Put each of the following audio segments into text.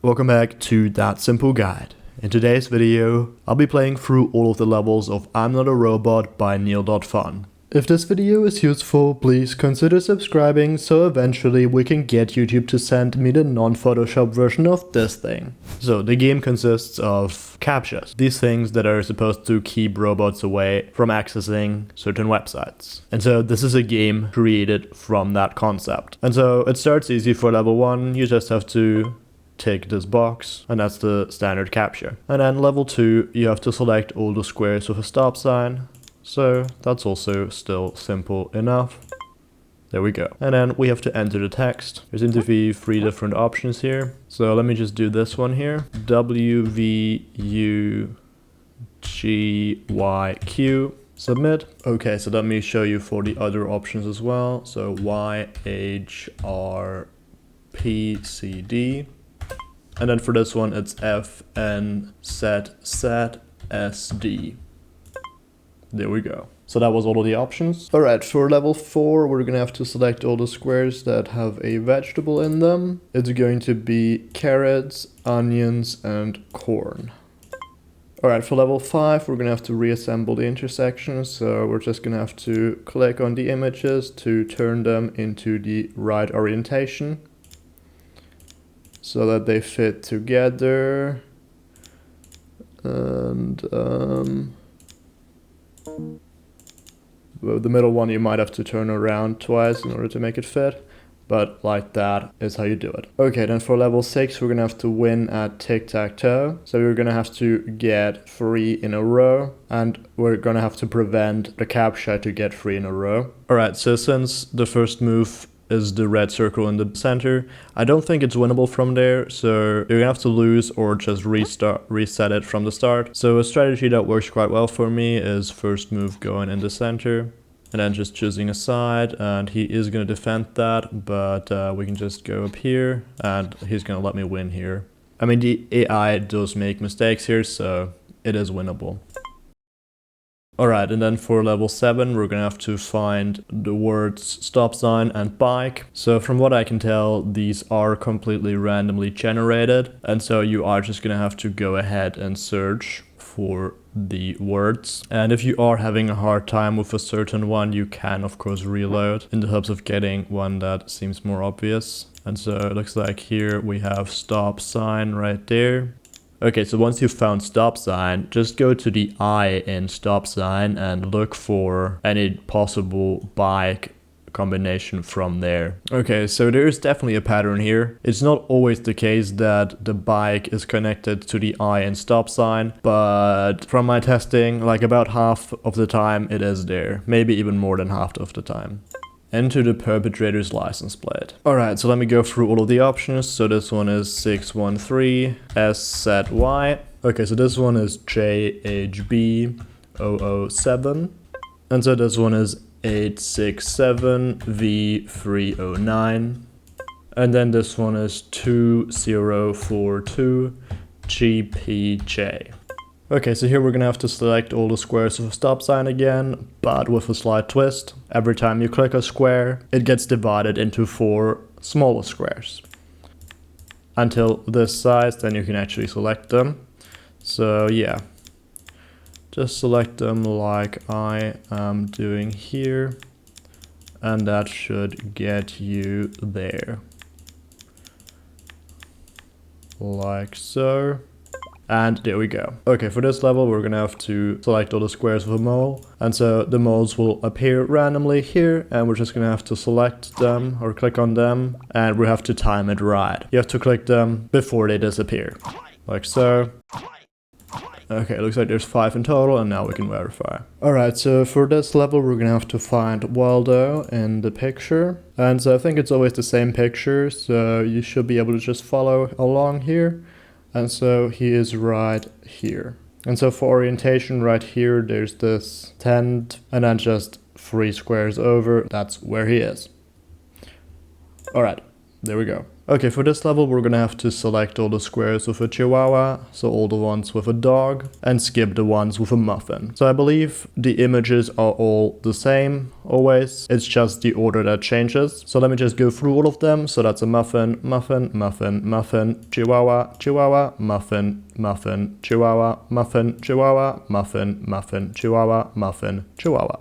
Welcome back to That Simple Guide. In today's video, I'll be playing through all of the levels of I'm Not a Robot by Neal.fun. If this video is useful, please consider subscribing so eventually we can get YouTube to send me the non-Photoshop version of this thing. So the game consists of CAPTCHAs, these things that are supposed to keep robots away from accessing certain websites. And so this is a game created from that concept. And so it starts easy for level 1, you just have to tick this box, and that's the standard CAPTCHA. And then level 2, you have to select all the squares with a stop sign. So that's also still simple enough. There we go. And then we have to enter the text. There seem to be 3 different options here. So let me just do this one here. WVUGYQ. Submit. Okay, so let me show you for the other options as well. So YHRPCD. And then for this one, it's FNZZSD. There we go. So that was all of the options. Alright, for level 4, we're gonna have to select all the squares that have a vegetable in them. It's going to be carrots, onions, and corn. Alright, for level 5, we're gonna have to reassemble the intersections. So we're just gonna have to click on the images to turn them into the right orientation, so that they fit together. And the middle one you might have to turn around twice in order to make it fit, but like that is how you do it. Okay, then for level 6 we're gonna have to win at Tic Tac Toe. So we're gonna have to get 3 in a row, and we're gonna have to prevent the CAPTCHA to get 3 in a row. Alright, so since the first move is the red circle in the center, I don't think it's winnable from there, so you're gonna have to lose or just reset it from the start. So a strategy that works quite well for me is first move going in the center and then just choosing a side, and he is gonna defend that, but we can just go up here and he's gonna let me win here. I mean, the AI does make mistakes here, so it is winnable. Alright, and then for level 7, we're gonna have to find the words stop sign and bike. So from what I can tell, these are completely randomly generated, and so you are just gonna have to go ahead and search for the words. And if you are having a hard time with a certain one, you can of course reload in the hopes of getting one that seems more obvious. And so it looks like here we have stop sign right there. Okay, so once you've found stop sign, just go to the I in stop sign and look for any possible bike combination from there. Okay, so there is definitely a pattern here. It's not always the case that the bike is connected to the I in stop sign, but from my testing, like about half of the time it is there. Maybe even more than half of the time. Enter the perpetrator's license plate. Alright, so let me go through all of the options. So this one is 613SZY. Okay, so this one is JHB007. And so this one is 867V309. And then this one is 2042GPJ. Okay, so here we're gonna have to select all the squares with a stop sign again, but with a slight twist. Every time you click a square, it gets divided into 4 smaller squares. Until this size, then you can actually select them. So yeah, just select them like I am doing here, and that should get you there. Like so. And there we go. Okay, for this level, we're gonna have to select all the squares with a mole. And so the moles will appear randomly here, and we're just gonna have to select them or click on them, and we have to time it right. You have to click them before they disappear. Like so. Okay, it looks like there's 5 in total, and now we can verify. Alright, so for this level, we're gonna have to find Waldo in the picture. And so I think it's always the same picture, so you should be able to just follow along here. And so he is right here. And so for orientation right here, there's this tent, and then just 3 squares over, that's where he is. Alright, There we go. Okay, for this level, we're gonna have to select all the squares with a Chihuahua, so all the ones with a dog, and skip the ones with a muffin. So I believe the images are all the same, always. It's just the order that changes. So let me just go through all of them. So that's a muffin, muffin, muffin, muffin, Chihuahua, Chihuahua, muffin, muffin, Chihuahua, muffin, Chihuahua, muffin, muffin, Chihuahua, muffin, Chihuahua.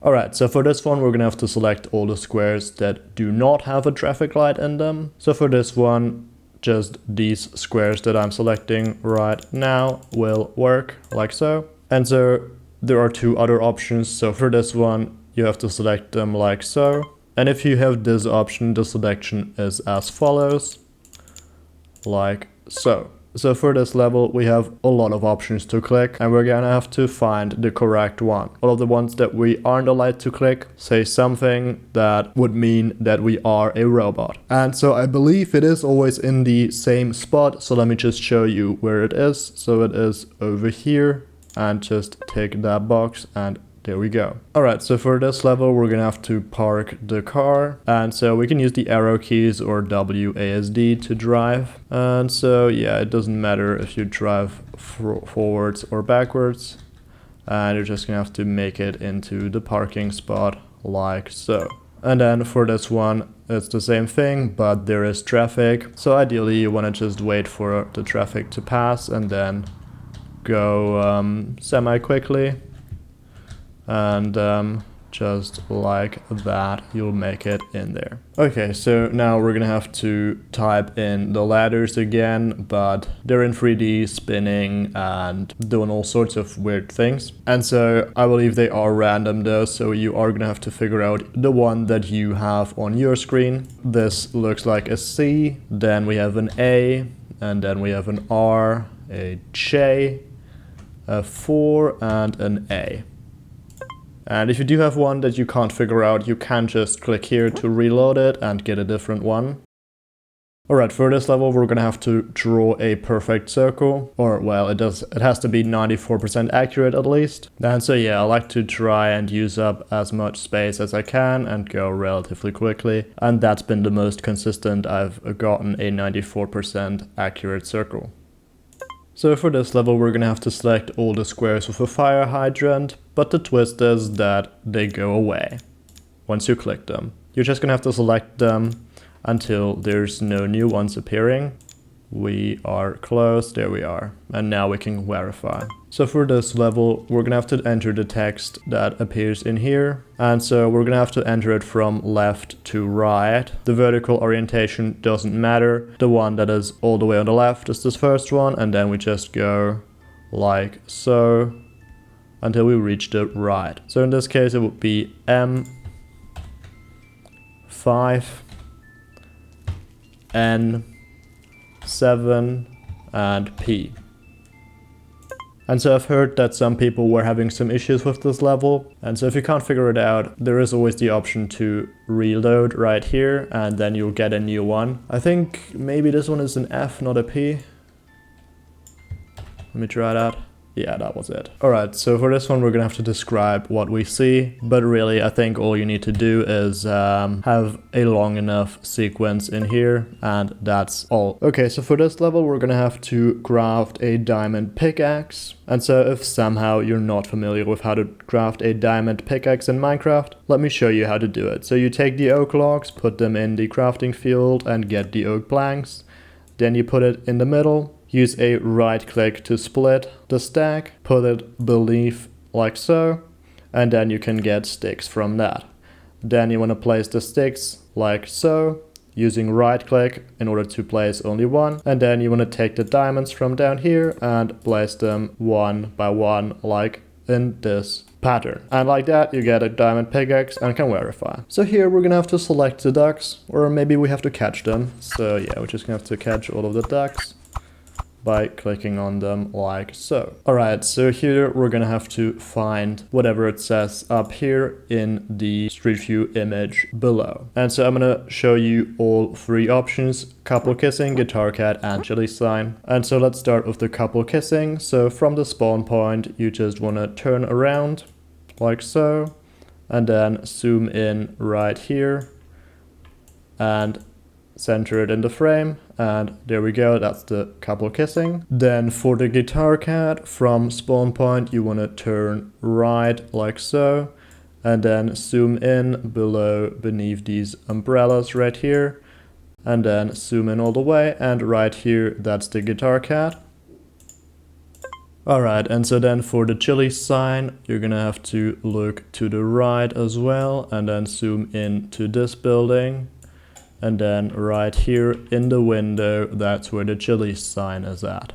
Alright, so for this one we're gonna have to select all the squares that do not have a traffic light in them. So for this one, just these squares that I'm selecting right now will work, like so. And so there are two other options. So for this one, you have to select them like so. And if you have this option, the selection is as follows, like so. So for this level, we have a lot of options to click, and we're gonna have to find the correct one. All of the ones that we aren't allowed to click say something that would mean that we are a robot. And so I believe it is always in the same spot, so let me just show you where it is. So it is over here, and just take that box and there we go. Alright, so for this level, we're gonna have to park the car. And so we can use the arrow keys or WASD to drive. And so, yeah, it doesn't matter if you drive forwards or backwards. And you're just gonna have to make it into the parking spot like so. And then for this one, it's the same thing, but there is traffic. So ideally, you wanna just wait for the traffic to pass and then go semi-quickly. And just like that, you'll make it in there. Okay, so now we're gonna have to type in the letters again, but they're in 3D, spinning and doing all sorts of weird things. And so I believe they are random though, so you are gonna have to figure out the one that you have on your screen. This looks like a C, then we have an A, and then we have an R, a J, a 4, and an A. And if you do have one that you can't figure out, you can just click here to reload it and get a different one. Alright, for this level we're gonna have to draw a perfect circle, or well, it has to be 94% accurate at least. And so yeah, I like to try and use up as much space as I can and go relatively quickly, and that's been the most consistent I've gotten a 94% accurate circle. So for this level we're gonna have to select all the squares with a fire hydrant, but the twist is that they go away once you click them. You're just gonna have to select them until there's no new ones appearing. We are close, there we are, and now we can verify. So for this level we're gonna have to enter the text that appears in here, and so we're gonna have to enter it from left to right. The vertical orientation doesn't matter. The one that is all the way on the left is this first one, and then we just go like so until we reach the right. So in this case it would be M, 5, N, 7, and P. And so I've heard that some people were having some issues with this level, and so if you can't figure it out, there is always the option to reload right here, and then you'll get a new one. I think maybe this one is an F, not a P. Let me try that. Yeah, that was it. Alright, so for this one we're gonna have to describe what we see, but really I think all you need to do is have a long enough sequence in here, and that's all. Okay, so for this level we're gonna have to craft a diamond pickaxe. And so if somehow you're not familiar with how to craft a diamond pickaxe in Minecraft, let me show you how to do it. So you take the oak logs, put them in the crafting field and get the oak planks. Then you put it in the middle. Use a right click to split the stack, put it beneath like so, and then you can get sticks from that. Then you want to place the sticks like so, using right click in order to place only one, and then you want to take the diamonds from down here and place them one by one like in this pattern. And like that you get a diamond pickaxe and can verify. So here we're gonna have to select the ducks, or maybe we have to catch them. So yeah, we're just gonna have to catch all of the ducks by clicking on them like so. Alright, so here we're gonna have to find whatever it says up here in the Street View image below. And so I'm gonna show you all three options: couple kissing, guitar cat, and Chilli sign. And so let's start with the couple kissing. So from the spawn point you just wanna turn around like so, and then zoom in right here and center it in the frame, and there we go, that's the couple kissing. Then for the guitar cat, from spawn point you want to turn right like so, and then zoom in below beneath these umbrellas right here, and then zoom in all the way, and right here that's the guitar cat. Alright, and so then for the Chilli sign, you're gonna have to look to the right as well, and then zoom in to this building. And then right here in the window, that's where the Chilli sign is at.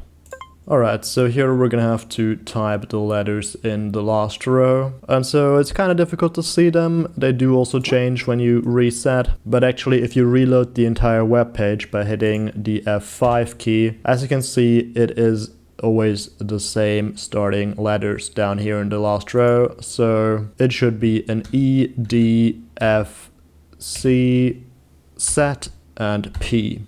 Alright, so here we're gonna have to type the letters in the last row. And so it's kind of difficult to see them. They do also change when you reset. But actually, if you reload the entire web page by hitting the F5 key, as you can see, it is always the same starting letters down here in the last row. So it should be an E, D, F, C, Z, and P.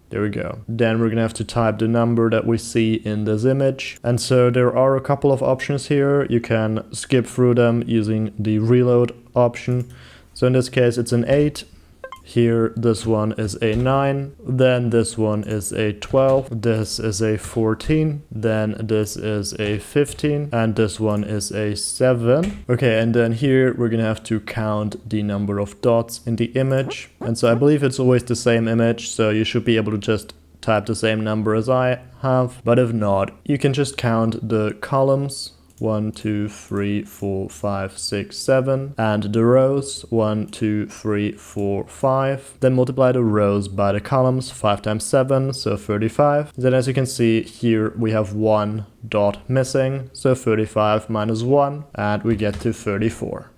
There we go. Then we're gonna have to type the number that we see in this image. And so there are a couple of options here. You can skip through them using the reload option. So in this case it's an 8. Here this one is a 9, then this one is a 12, this is a 14, then this is a 15, and this one is a 7. Okay, and then here we're gonna have to count the number of dots in the image. And so I believe it's always the same image, so you should be able to just type the same number as I have. But if not, you can just count the columns. 1, 2, 3, 4, 5, 6, 7, and the rows 1, 2, 3, 4, 5. Then multiply the rows by the columns, 5 times 7, so 35. Then as you can see here we have 1 dot missing, so 35 minus 1, and we get to 34.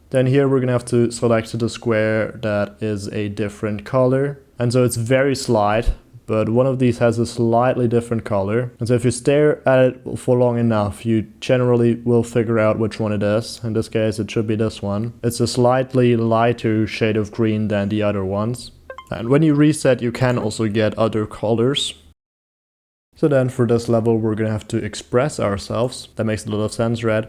Then here we're gonna have to select the square that is a different color, and so it's very slight. But one of these has a slightly different color. And so if you stare at it for long enough, you generally will figure out which one it is. In this case, it should be this one. It's a slightly lighter shade of green than the other ones. And when you reset, you can also get other colors. So then for this level, we're gonna have to express ourselves. That makes a lot of sense, right?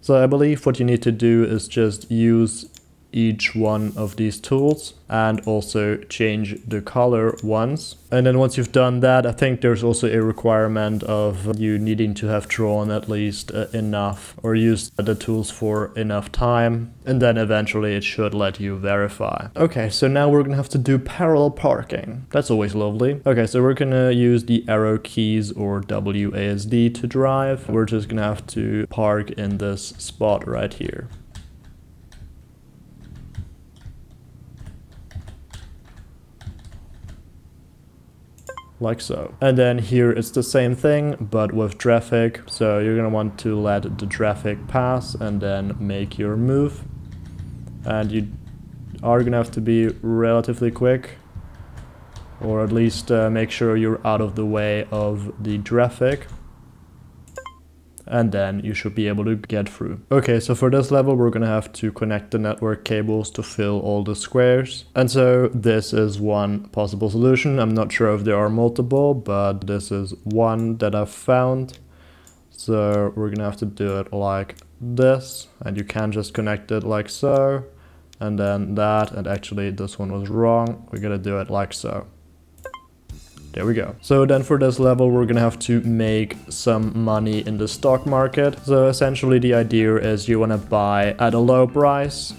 So I believe what you need to do is just use each one of these tools and also change the color once. And then once you've done that, I think there's also a requirement of you needing to have drawn at least enough or used the tools for enough time, and then eventually it should let you verify. Okay, so now we're gonna have to do parallel parking. That's always lovely. Okay, so we're gonna use the arrow keys or WASD to drive. We're just gonna have to park in this spot right here. Like so. And then here it's the same thing, but with traffic. So you're gonna want to let the traffic pass and then make your move. And you are gonna have to be relatively quick, or at least make sure you're out of the way of the traffic. And then you should be able to get through. Okay, so for this level, we're gonna have to connect the network cables to fill all the squares. And so this is one possible solution. I'm not sure if there are multiple, but this is one that I've found. So we're gonna have to do it like this, and you can just connect it like so, and then that, and actually this one was wrong. We're gonna do it like so. There we go. So then for this level, we're gonna have to make some money in the stock market. So essentially the idea is you wanna buy at a low price,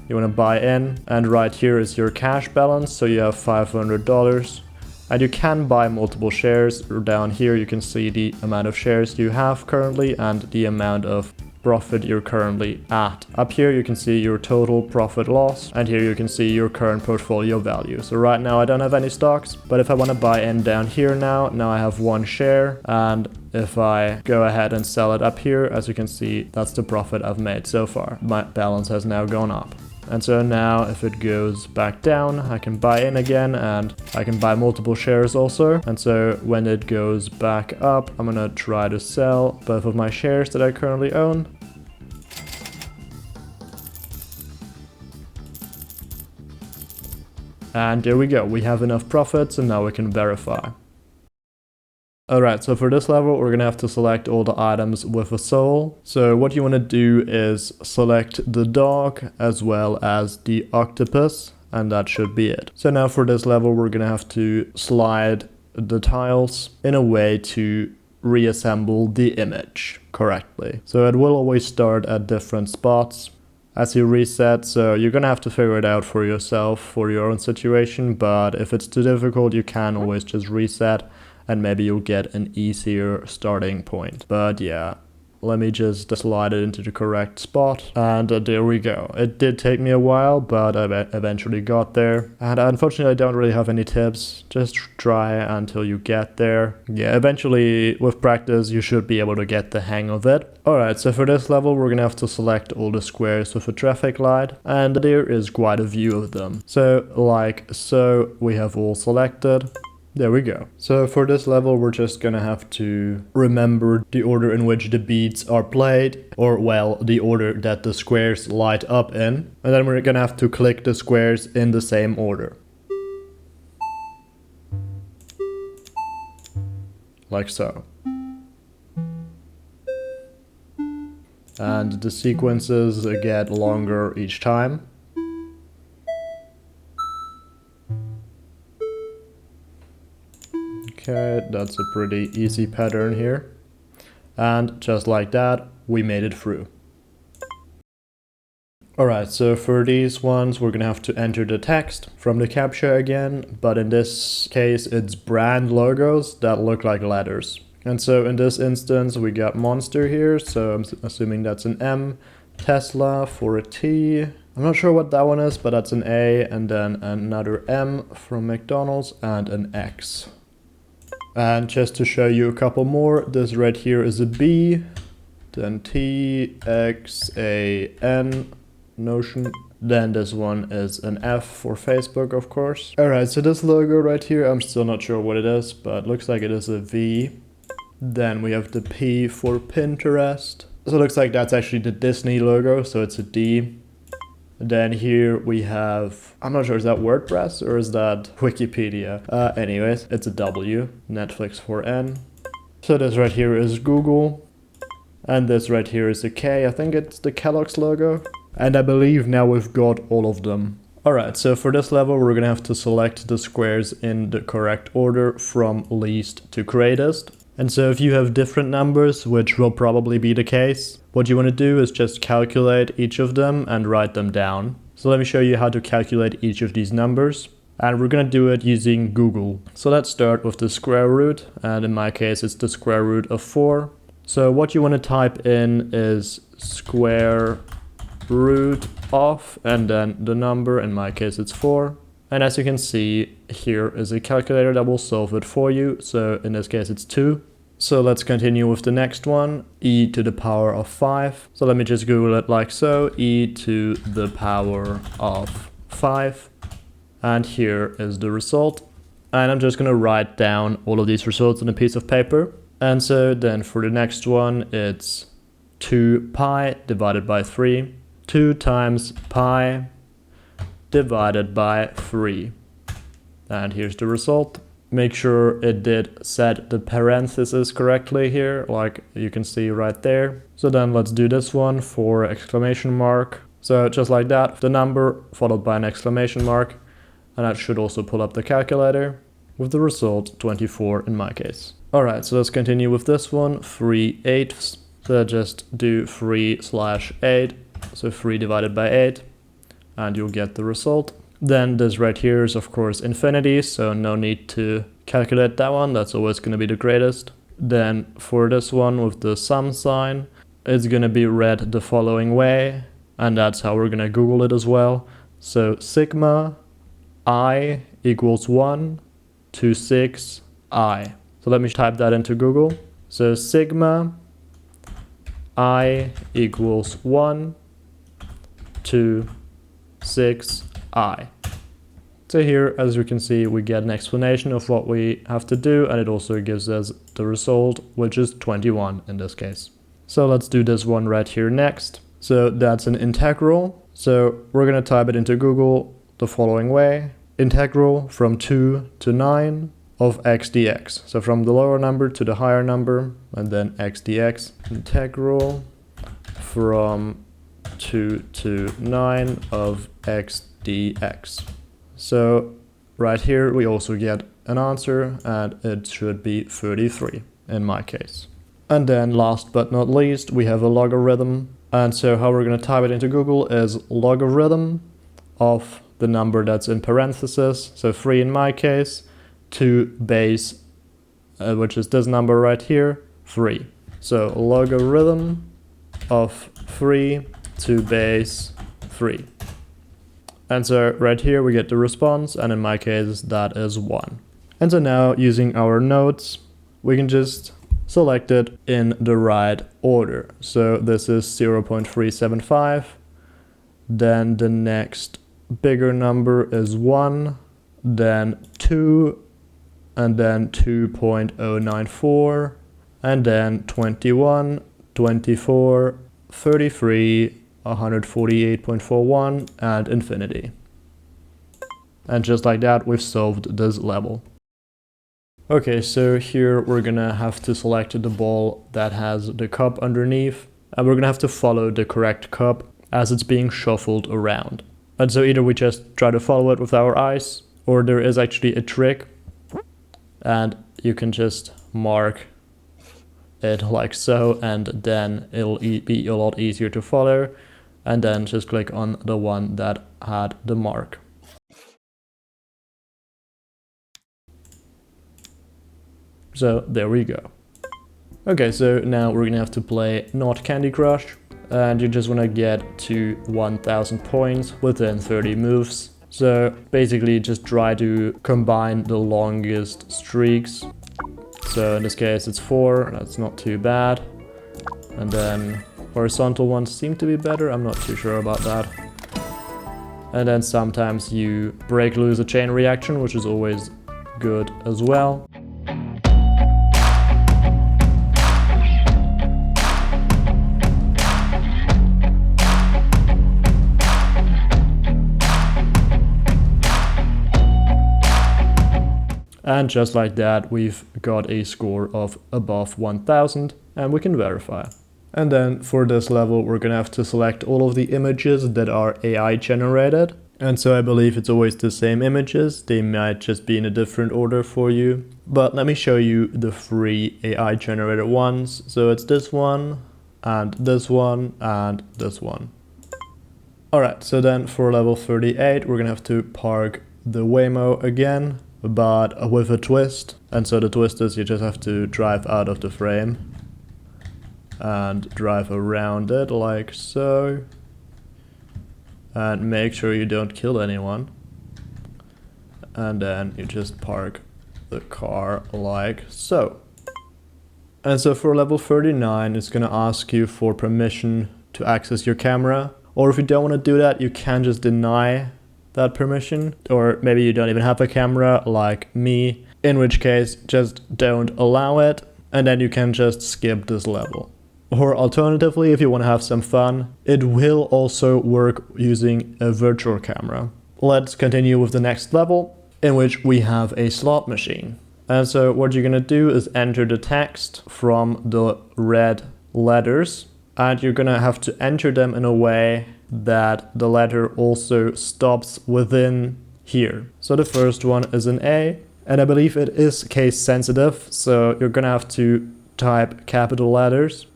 you wanna buy in, and right here is your cash balance. So you have $500. And you can buy multiple shares. Down here you can see the amount of shares you have currently and the amount of profit you're currently at. Up here you can see your total profit loss, and here you can see your current portfolio value. So right now I don't have any stocks, but if I want to buy in down here now I have 1 share, and if I go ahead and sell it up here, as you can see, that's the profit I've made so far. My balance has now gone up. And so now if it goes back down, I can buy in again, and I can buy multiple shares also. And so when it goes back up, I'm gonna try to sell both of my shares that I currently own. And there we go, we have enough profits, and now we can verify. Alright, so for this level, we're gonna have to select all the items with a soul. So what you wanna do is select the dog as well as the octopus. and that should be it. So now for this level, we're gonna have to slide the tiles in a way to reassemble the image correctly. So it will always start at different spots as you reset, so you're gonna have to figure it out for yourself, for your own situation, but if it's too difficult, you can always just reset and maybe you'll get an easier starting point. But yeah, let me just slide it into the correct spot, and there we go. It did take me a while, but I eventually got there. And unfortunately, I don't really have any tips. Just try until you get there. Yeah, eventually, with practice, you should be able to get the hang of it. Alright, so for this level, we're gonna have to select all the squares with a traffic light, and there is quite a few of them. So, like so, we have all selected. There we go. So for this level, we're just gonna have to remember the order in which the beats are played, or well, the order that the squares light up in. And then we're gonna have to click the squares in the same order. Like so. And the sequences get longer each time. Okay, that's a pretty easy pattern here. And just like that, we made it through. Alright, so for these ones, we're gonna have to enter the text from the CAPTCHA again, but in this case, it's brand logos that look like letters. And so in this instance, we got Monster here, so I'm assuming that's an M, Tesla for a T. I'm not sure what that one is, but that's an A, and then another M from McDonald's, and an X. And just to show you a couple more, this right here is a B, then T, X, A, N, Notion. Then this one is an F for Facebook, of course. Alright, so this logo right here, I'm still not sure what it is, but looks like it is a V. Then we have the P for Pinterest. So it looks like that's actually the Disney logo, so it's a D. Then here we have, I'm not sure, is that WordPress or is that Wikipedia? Anyways, it's a W, Netflix for N. So this right here is Google. And this right here is a K, I think it's the Kellogg's logo. And I believe now we've got all of them. Alright, so for this level we're gonna have to select the squares in the correct order from least to greatest. And so if you have different numbers, which will probably be the case, what you want to do is just calculate each of them and write them down. So let me show you how to calculate each of these numbers. And we're going to do it using Google. So let's start with the square root, and in my case it's the square root of 4. So what you want to type in is square root of, and then the number, in my case it's 4. And as you can see, here is a calculator that will solve it for you. So in this case, it's 2. So let's continue with the next one, e to the power of 5. So let me just Google it like so, e to the power of 5. And here is the result. And I'm just going to write down all of these results on a piece of paper. And so then for the next one, it's 2 pi divided by 3. 2 times pi divided by 3. And here's the result. Make sure it did set the parentheses correctly here, like you can see right there. So then let's do this one for exclamation mark. So just like that, the number followed by an exclamation mark. And that should also pull up the calculator with the result 24 in my case. Alright, so let's continue with this one, 3/8. So just do 3/8, so 3 divided by 8. And you'll get the result. Then this right here is of course infinity, so no need to calculate that one, that's always going to be the greatest. Then for this one with the sum sign, it's going to be read the following way, and that's how we're going to Google it as well. So sigma I equals 1 to 6 I. So let me type that into Google. So sigma I equals 1 to 6i. So here, as you can see, we get an explanation of what we have to do, and it also gives us the result, which is 21 in this case. So let's do this one right here next. So that's an integral. So we're going to type it into Google the following way. Integral from 2 to 9 of x dx. So from the lower number to the higher number, and then x dx. Integral from 2 to 9 of x dx. So right here we also get an answer, and it should be 33 in my case. And then last but not least, we have a logarithm. And so how we're going to type it into Google is logarithm of the number that's in parentheses, so 3 in my case, to base, which is this number right here, 3. So logarithm of 3 to base 3. And so right here we get the response, and in my case that is 1. And so now using our nodes, we can just select it in the right order. So this is 0.375, then the next bigger number is 1, then 2, and then 2.094, and then 21, 24, 33, 148.41, and infinity. And just like that, we've solved this level. Okay, so here we're gonna have to select the ball that has the cup underneath, and we're gonna have to follow the correct cup as it's being shuffled around. And so either we just try to follow it with our eyes, or there is actually a trick, and you can just mark it like so, and then it'll be a lot easier to follow, and then just click on the one that had the mark. So there we go. Okay, so now we're gonna have to play not Candy Crush, and you just wanna get to 1000 points within 30 moves. So basically just try to combine the longest streaks. So in this case it's 4, that's not too bad. And then horizontal ones seem to be better, I'm not too sure about that. And then sometimes you break loose a chain reaction, which is always good as well. And just like that, we've got a score of above 1000, and we can verify. And then for this level, we're gonna have to select all of the images that are AI generated. And so I believe it's always the same images. They might just be in a different order for you. But let me show you the 3 AI generated ones. So it's this one, and this one, and this one. Alright, so then for level 38, we're gonna have to park the Waymo again, but with a twist. And so the twist is you just have to drive out of the frame and drive around it like so, and make sure you don't kill anyone, and then you just park the car like so. And so for level 39, it's gonna ask you for permission to access your camera, or if you don't want to do that, you can just deny that permission, or maybe you don't even have a camera like me, in which case just don't allow it, and then you can just skip this level. Or alternatively, if you want to have some fun, it will also work using a virtual camera. Let's continue with the next level, in which we have a slot machine. And so what you're gonna do is enter the text from the red letters, and you're gonna have to enter them in a way that the letter also stops within here. So the first one is an A, and I believe it is case sensitive, so you're gonna have to type capital letters,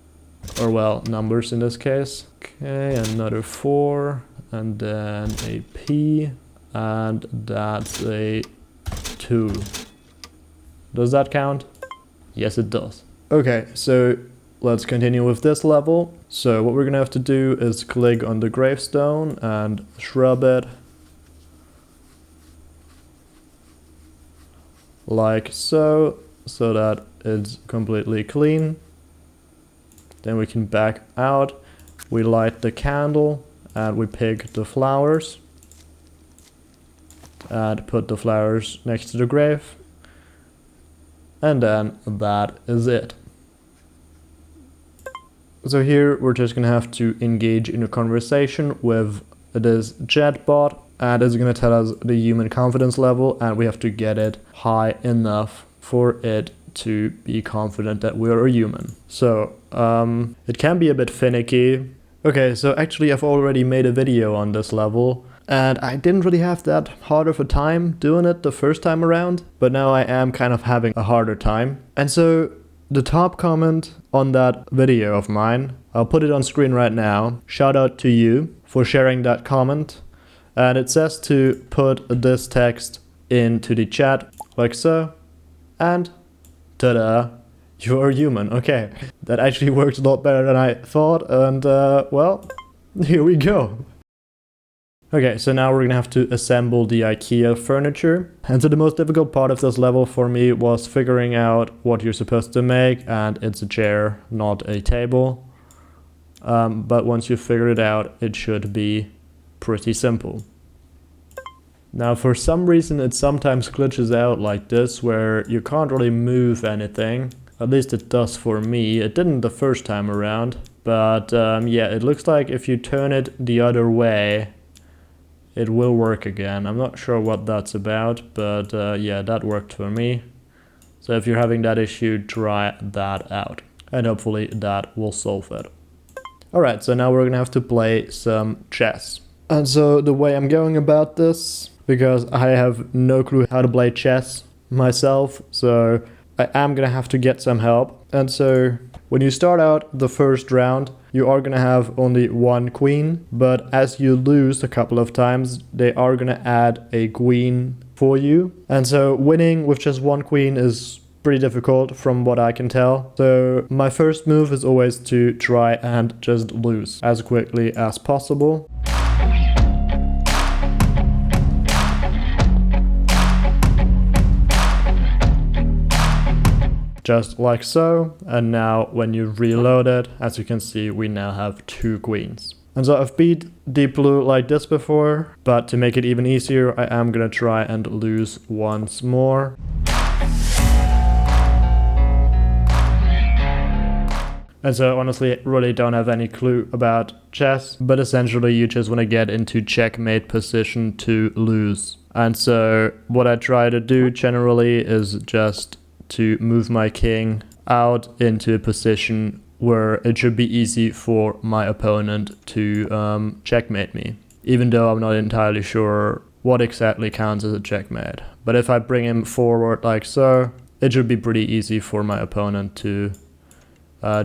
or well, numbers in this case. Okay, another 4, and then a P, and that's a 2. Does that count? Yes, it does. Okay, so let's continue with this level. So what we're gonna have to do is click on the gravestone and shrub it like so, so that it's completely clean. Then we can back out, we light the candle, and we pick the flowers and put the flowers next to the grave, and then that is it. So here we're just gonna have to engage in a conversation with this chatbot, and it's gonna tell us the human confidence level, and we have to get it high enough for it to be confident that we're a human. So it can be a bit finicky. Okay, so actually I've already made a video on this level, and I didn't really have that hard of a time doing it the first time around, but now I am kind of having a harder time. And so the top comment on that video of mine, I'll put it on screen right now. Shout out to you for sharing that comment. And it says to put this text into the chat like so. And ta-da, you're human. Okay, that actually worked a lot better than I thought. And well, here we go. Okay, so now we're gonna have to assemble the Ikea furniture. And so the most difficult part of this level for me was figuring out what you're supposed to make, and it's a chair, not a table. But once you figure it out, it should be pretty simple. Now for some reason it sometimes glitches out like this, where you can't really move anything. At least it does for me. It didn't the first time around. But yeah, it looks like if you turn it the other way, it will work again. I'm not sure what that's about, but yeah, that worked for me. So if you're having that issue, try that out. And hopefully that will solve it. Alright, so now we're gonna have to play some chess. And so the way I'm going about this, because I have no clue how to play chess myself, so I am gonna have to get some help. And so when you start out the first round, you are gonna have only one queen, but as you lose a couple of times, they are gonna add a queen for you. And so winning with just one queen is pretty difficult from what I can tell. So my first move is always to try and just lose as quickly as possible. Just like so, and now when you reload it, as you can see, we now have two queens. And so I've beat Deep Blue like this before, but to make it even easier, I am gonna try and lose once more. And so honestly, I really don't have any clue about chess, but essentially you just want to get into checkmate position to lose. And so what I try to do generally is just to move my king out into a position where it should be easy for my opponent to checkmate me, even though I'm not entirely sure what exactly counts as a checkmate. But if I bring him forward like so, it should be pretty easy for my opponent to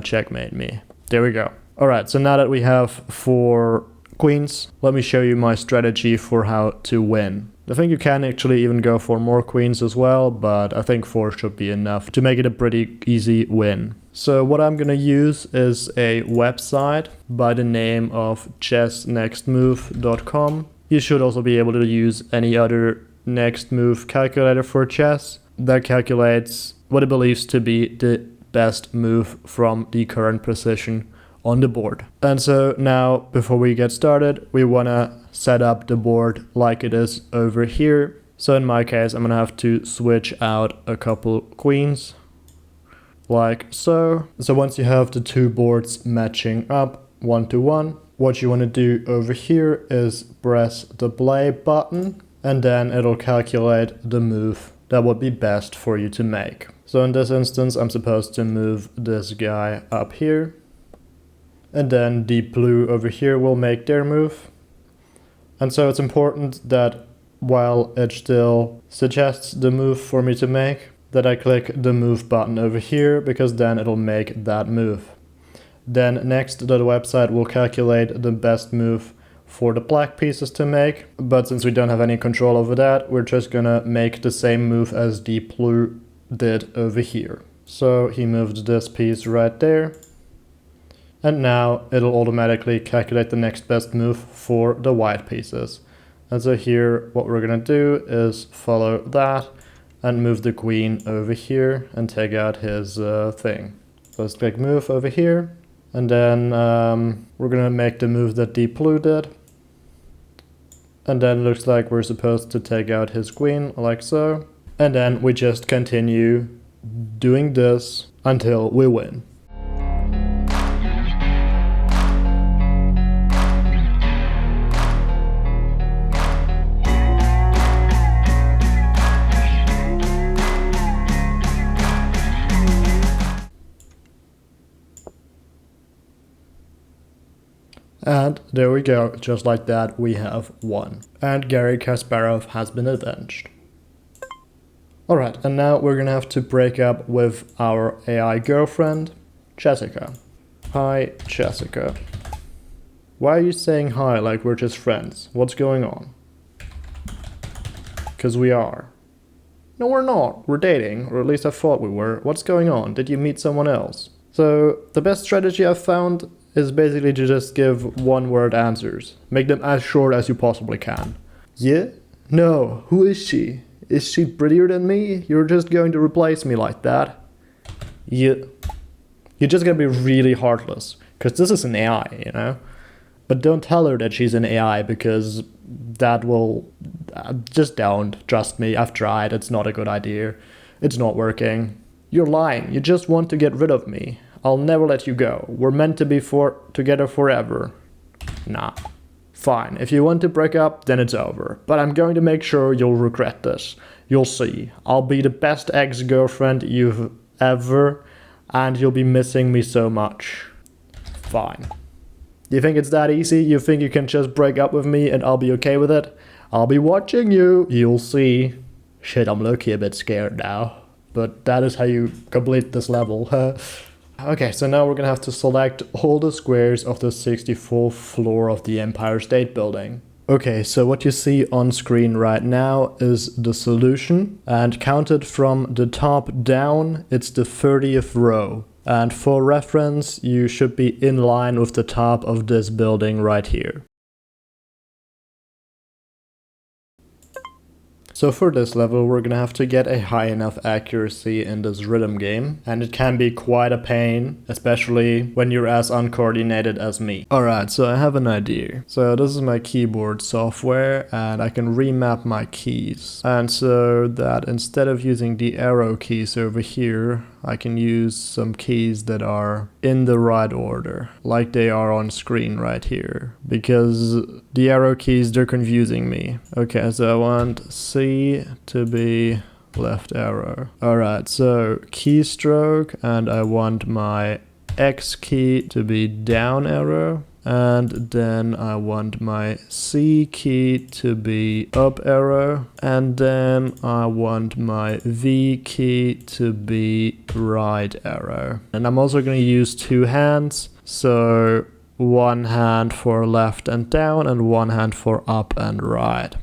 checkmate me. There we go. Alright, so now that we have 4 queens, let me show you my strategy for how to win. I think you can actually even go for more queens as well, but I think 4 should be enough to make it a pretty easy win. So what I'm gonna use is a website by the name of chessnextmove.com. You should also be able to use any other next move calculator for chess that calculates what it believes to be the best move from the current position on the board. And so now, before we get started, we want to set up the board like it is over here. So in my case, I'm gonna have to switch out a couple queens like so. So once you have the 2 boards matching up 1 to 1, what you want to do over here is press the play button, and then it'll calculate the move that would be best for you to make. So in this instance, I'm supposed to move this guy up here, and then Deep Blue over here will make their move. And so it's important that while it still suggests the move for me to make, that I click the move button over here, because then it'll make that move. Then next, the website will calculate the best move for the black pieces to make, but since we don't have any control over that, we're just gonna make the same move as Deep Blue did over here. So he moved this piece right there, and now it'll automatically calculate the next best move for the white pieces. And so here what we're gonna do is follow that and move the queen over here and take out his thing. So let's click move over here, and then we're gonna make the move that Deep Blue did. And then it looks like we're supposed to take out his queen like so. And then we just continue doing this until we win. And there we go, just like that we have won. And Garry Kasparov has been avenged. Alright, and now we're gonna have to break up with our AI girlfriend, Jessica. Hi, Jessica. Why are you saying hi like we're just friends? What's going on? Because we are. No, we're not. We're dating, or at least I thought we were. What's going on? Did you meet someone else? So, the best strategy I've found is basically to just give one-word answers. Make them as short as you possibly can. Yeah? No. Who is she? Is she prettier than me? You're just going to replace me like that? Yeah. You're just gonna be really heartless. Because this is an AI, you know? But don't tell her that she's an AI because that will... just don't. Trust me, I've tried. It's not a good idea. It's not working. You're lying. You just want to get rid of me. I'll never let you go. We're meant to be together forever. Nah. Fine. If you want to break up, then it's over. But I'm going to make sure you'll regret this. You'll see. I'll be the best ex-girlfriend you've ever, and you'll be missing me so much. Fine. You think it's that easy? You think you can just break up with me and I'll be okay with it? I'll be watching you. You'll see. Shit, I'm low-key a bit scared now. But that is how you complete this level. Okay, so now we're gonna have to select all the squares of the 64th floor of the Empire State Building. Okay, so what you see on screen right now is the solution, and counted from the top down, it's the 30th row. And for reference, you should be in line with the top of this building right here. So for this level, we're gonna have to get a high enough accuracy in this rhythm game, and it can be quite a pain, especially when you're as uncoordinated as me. Alright, so I have an idea. So this is my keyboard software, and I can remap my keys. And so that instead of using the arrow keys over here, I can use some keys that are in the right order, like they are on screen right here, because the arrow keys, they're confusing me. Okay, so I want C to be left arrow. Alright, so keystroke, and I want my X key to be down arrow. And then I want my C key to be up arrow. And then I want my V key to be right arrow. And I'm also going to use two hands. So one hand for left and down and one hand for up and right.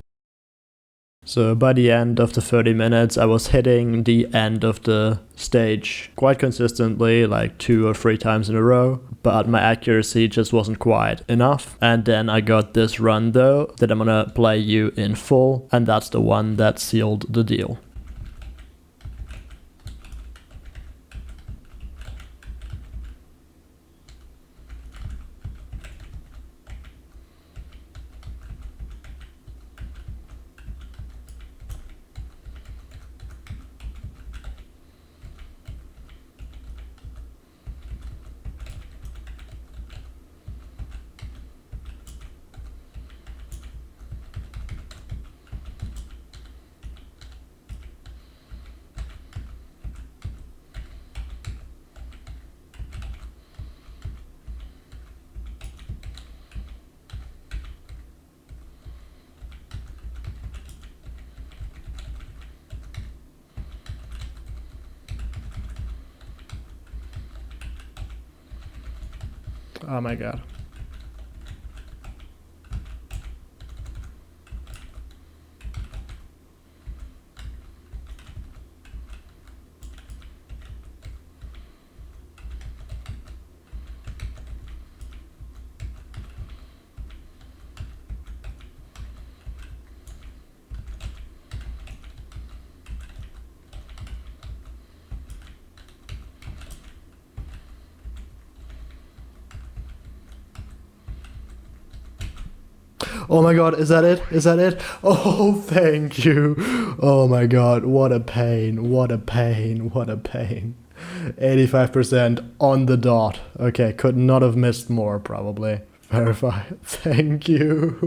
So by the end of the 30 minutes, I was hitting the end of the stage quite consistently, like 2 or 3 times in a row, but my accuracy just wasn't quite enough. And then I got this run though, that I'm gonna play you in full, and that's the one that sealed the deal. Oh my god. Oh my god, is that it? Is that it? Oh, thank you. Oh my god, what a pain, what a pain, what a pain. 85% on the dot. Okay, could not have missed more, probably. Verify. Thank you.